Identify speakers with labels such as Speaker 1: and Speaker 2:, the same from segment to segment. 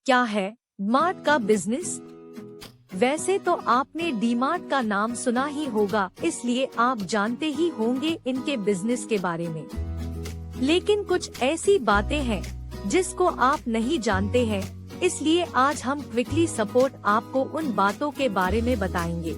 Speaker 1: क्या है डीमार्ट का बिजनेस? वैसे तो आपने डीमार्ट का नाम सुना ही होगा, इसलिए आप जानते ही होंगे इनके बिजनेस के बारे में। लेकिन कुछ ऐसी बातें हैं जिसको आप नहीं जानते हैं, इसलिए आज हम क्विकली सपोर्ट आपको उन बातों के बारे में बताएंगे।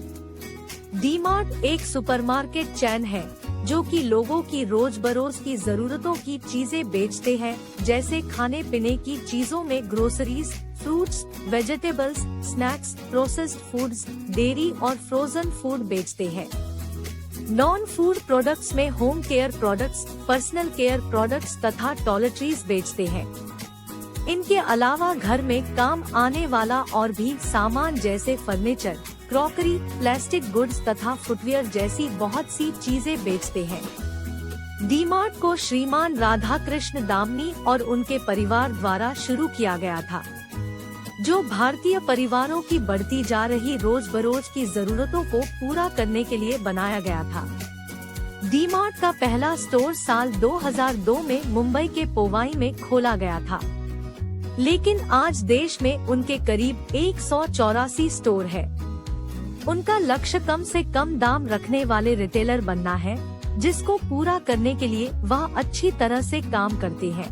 Speaker 1: डीमार्ट एक सुपरमार्केट चेन है जो कि लोगों की रोज बरोज की जरूरतों की चीजें बेचते हैं, जैसे खाने पीने की चीजों में groceries, fruits, vegetables, snacks, processed foods, dairy और फ्रोजन फूड बेचते हैं। नॉन फूड प्रोडक्ट्स में home care products, personal care products तथा टॉयलेटरीज बेचते हैं। इनके अलावा घर में काम आने वाला और भी सामान जैसे फर्नीचर, क्रॉकरी, प्लास्टिक गुड्स तथा फुटवियर जैसी बहुत सी चीजें बेचते हैं। डीमार्ट को श्रीमान राधा कृष्ण दामनी और उनके परिवार द्वारा शुरू किया गया था, जो भारतीय परिवारों की बढ़ती जा रही रोज बरोज की जरूरतों को पूरा करने के लिए बनाया गया था। डीमार्ट का पहला स्टोर साल 2002 में मुंबई के पोवाई में खोला गया था, लेकिन आज देश में उनके करीब 184 स्टोर है। उनका लक्ष्य कम से कम दाम रखने वाले रिटेलर बनना है, जिसको पूरा करने के लिए वह अच्छी तरह से काम करते हैं।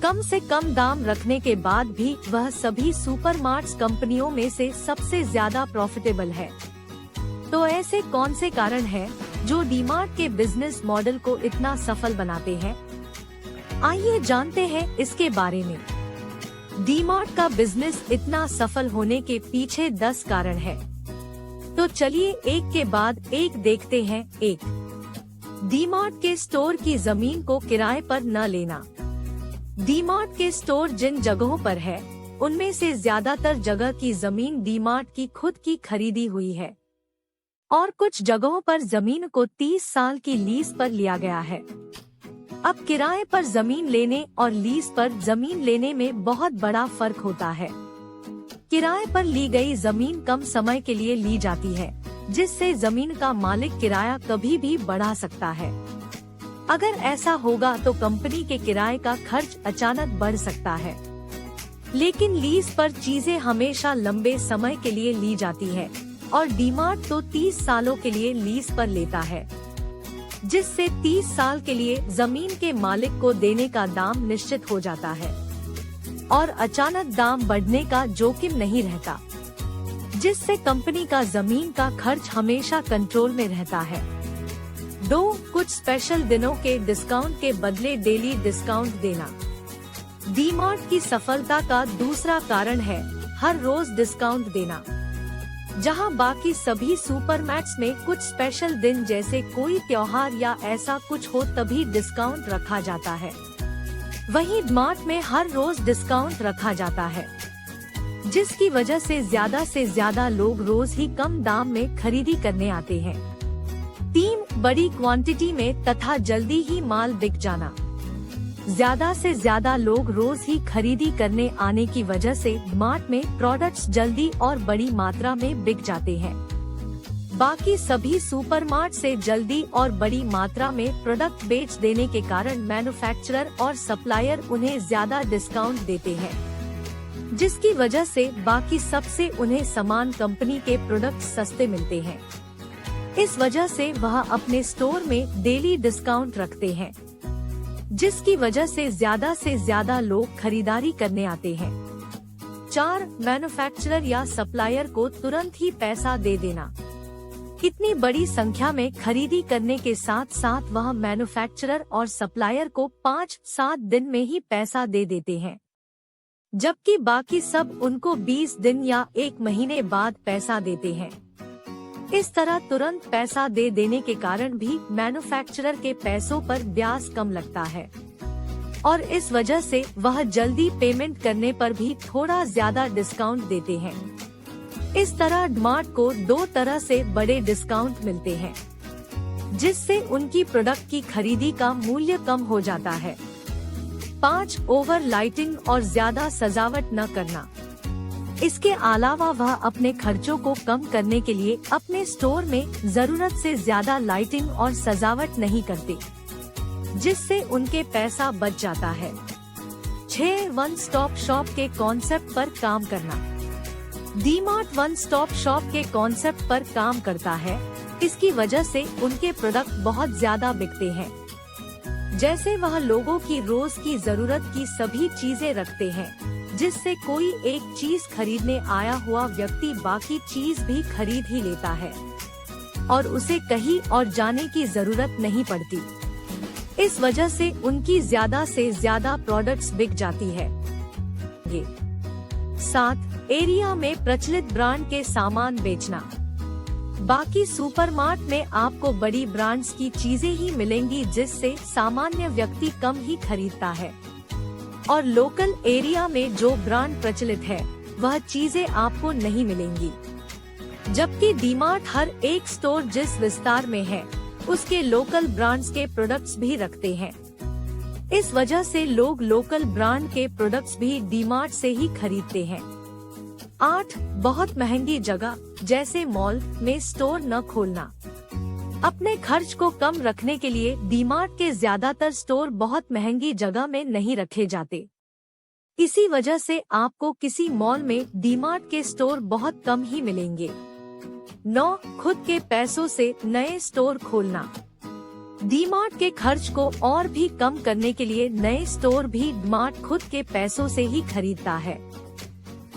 Speaker 1: कम से कम दाम रखने के बाद भी वह सभी सुपरमार्ट्स कंपनियों में से सबसे ज्यादा प्रॉफिटेबल है। तो ऐसे कौन से कारण हैं जो डीमार्ट के बिजनेस मॉडल को इतना सफल बनाते हैं? आइए जानते हैं इसके बारे में। डीमार्ट का बिजनेस इतना सफल होने के पीछे 10 कारण है, तो चलिए एक के बाद एक देखते हैं। 1. डीमार्ट के स्टोर की जमीन को किराए पर न लेना। डीमार्ट के स्टोर जिन जगहों पर है, उनमें से ज्यादातर जगह की जमीन डीमार्ट की खुद की खरीदी हुई है, और कुछ जगहों पर जमीन को 30 साल की लीज पर लिया गया है। अब किराए पर जमीन लेने और लीज पर जमीन लेने में बहुत बड़ा फर्क होता है। किराए पर ली गई जमीन कम समय के लिए ली जाती है, जिससे जमीन का मालिक किराया कभी भी बढ़ा सकता है। अगर ऐसा होगा तो कंपनी के किराए का खर्च अचानक बढ़ सकता है। लेकिन लीज पर चीजें हमेशा लंबे समय के लिए ली जाती है, और डीमार्ट तो 30 सालों के लिए लीज पर लेता है, जिससे 30 साल के लिए जमीन के मालिक को देने का दाम निश्चित हो जाता है, और अचानक दाम बढ़ने का जोखिम नहीं रहता, जिससे कंपनी का जमीन का खर्च हमेशा कंट्रोल में रहता है। 2. कुछ स्पेशल दिनों के डिस्काउंट के बदले डेली डिस्काउंट देना। डीमार्ट की सफलता का दूसरा कारण है हर रोज डिस्काउंट देना। जहां बाकी सभी सुपरमार्ट्स में कुछ स्पेशल दिन जैसे कोई त्योहार या ऐसा कुछ हो तभी डिस्काउंट रखा जाता है, वहीं डीमार्ट में हर रोज डिस्काउंट रखा जाता है, जिसकी वजह से ज्यादा लोग रोज ही कम दाम में खरीदी करने आते हैं। 3. बड़ी क्वांटिटी में तथा जल्दी ही माल बिक जाना। ज्यादा से ज्यादा लोग रोज ही खरीदी करने आने की वजह से डीमार्ट में प्रोडक्ट्स जल्दी और बड़ी मात्रा में बिक जाते हैं। बाकी सभी सुपरमार्ट से जल्दी और बड़ी मात्रा में प्रोडक्ट बेच देने के कारण मैन्युफैक्चरर और सप्लायर उन्हें ज्यादा डिस्काउंट देते हैं, जिसकी वजह से बाकी सबसे उन्हें समान कंपनी के प्रोडक्ट सस्ते मिलते हैं। इस वजह से वह अपने स्टोर में डेली डिस्काउंट रखते हैं, जिसकी वजह से ज्यादा लोग खरीदारी करने आते हैं। 4. मैन्युफैक्चरर या सप्लायर को तुरंत ही पैसा दे देना। इतनी बड़ी संख्या में खरीदी करने के साथ साथ वह मैन्युफैक्चरर और सप्लायर को 5-7 दिन में ही पैसा दे देते हैं, जबकि बाकी सब उनको 20 दिन या 1 महीने बाद पैसा देते हैं। इस तरह तुरंत पैसा दे देने के कारण भी मैन्युफैक्चरर के पैसों पर ब्याज कम लगता है, और इस वजह से वह जल्दी पेमेंट करने पर भी थोड़ा ज्यादा डिस्काउंट देते हैं। इस तरह डीमार्ट को 2 तरह से बड़े डिस्काउंट मिलते हैं, जिससे उनकी प्रोडक्ट की खरीदी का मूल्य कम हो जाता है। 5. ओवर लाइटिंग और ज्यादा सजावट न करना। इसके अलावा वह अपने खर्चों को कम करने के लिए अपने स्टोर में जरूरत से ज्यादा लाइटिंग और सजावट नहीं करते, जिससे उनके पैसा बच जाता है। 6 वन स्टॉप शॉप के कॉन्सेप्ट पर काम करना। डीमार्ट वन स्टॉप शॉप के कॉन्सेप्ट पर काम करता है। इसकी वजह से उनके प्रोडक्ट बहुत ज्यादा बिकते हैं। जैसे वह लोगों की रोज की जरूरत की सभी चीजें रखते हैं, जिससे कोई एक चीज खरीदने आया हुआ व्यक्ति बाकी चीज भी खरीद ही लेता है और उसे कहीं और जाने की जरूरत नहीं पड़ती। इस वजह से उनकी ज्यादा से ज्यादा प्रोडक्ट्स बिक जाती है। 7 एरिया में प्रचलित ब्रांड के सामान बेचना। बाकी सुपरमार्ट में आपको बड़ी ब्रांड्स की चीजें ही मिलेंगी, जिससे सामान्य व्यक्ति कम ही खरीदता है और लोकल एरिया में जो ब्रांड प्रचलित है वह चीजें आपको नहीं मिलेंगी। जबकि डीमार्ट हर एक स्टोर जिस विस्तार में है उसके लोकल ब्रांड्स के प्रोडक्ट्स भी रखते हैं। इस वजह से लोग लोकल ब्रांड के प्रोडक्ट्स भी डीमार्ट से ही खरीदते हैं। 8 बहुत महंगी जगह जैसे मॉल में स्टोर न खोलना। अपने खर्च को कम रखने के लिए डीमार्ट के ज्यादातर स्टोर बहुत महंगी जगह में नहीं रखे जाते। इसी वजह से आपको किसी मॉल में डीमार्ट के स्टोर बहुत कम ही मिलेंगे। 9 खुद के पैसों से नए स्टोर खोलना। डीमार्ट के खर्च को और भी कम करने के लिए नए स्टोर भी डीमार्ट खुद के पैसों से ही खरीदता है,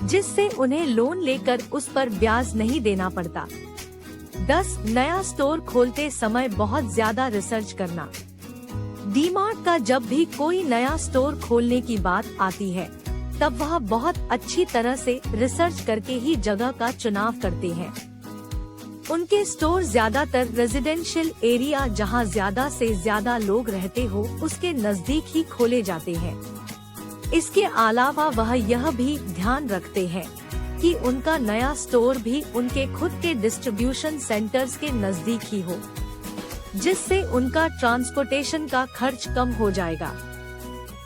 Speaker 1: जिससे उन्हें लोन लेकर उस पर ब्याज नहीं देना पड़ता। 10 नया स्टोर खोलते समय बहुत ज्यादा रिसर्च करना। डीमार्ट का जब भी कोई नया स्टोर खोलने की बात आती है तब वह बहुत अच्छी तरह से रिसर्च करके ही जगह का चुनाव करते हैं। उनके स्टोर ज्यादातर रेजिडेंशियल एरिया जहां ज्यादा से ज्यादा लोग रहते हो उसके नजदीक ही खोले जाते हैं। इसके अलावा वह यह भी ध्यान रखते हैं कि उनका नया स्टोर भी उनके खुद के डिस्ट्रीब्यूशन सेंटर्स के नजदीक ही हो, जिससे उनका ट्रांसपोर्टेशन का खर्च कम हो जाएगा।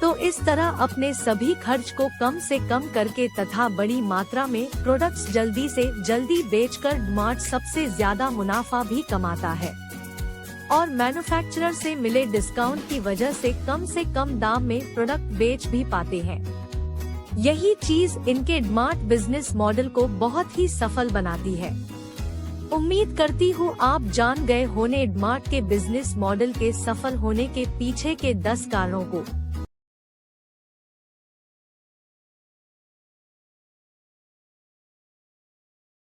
Speaker 1: तो इस तरह अपने सभी खर्च को कम से कम करके तथा बड़ी मात्रा में प्रोडक्ट्स जल्दी से जल्दी बेचकर डीमार्ट सबसे ज्यादा मुनाफा भी कमाता है और मैन्युफैक्चरर से मिले डिस्काउंट की वजह से कम दाम में प्रोडक्ट बेच भी पाते हैं। यही चीज इनके डीमार्ट बिजनेस मॉडल को बहुत ही सफल बनाती है। उम्मीद करती हूँ आप जान गए होने डीमार्ट के बिजनेस मॉडल के सफल होने के पीछे के 10 कारणों को।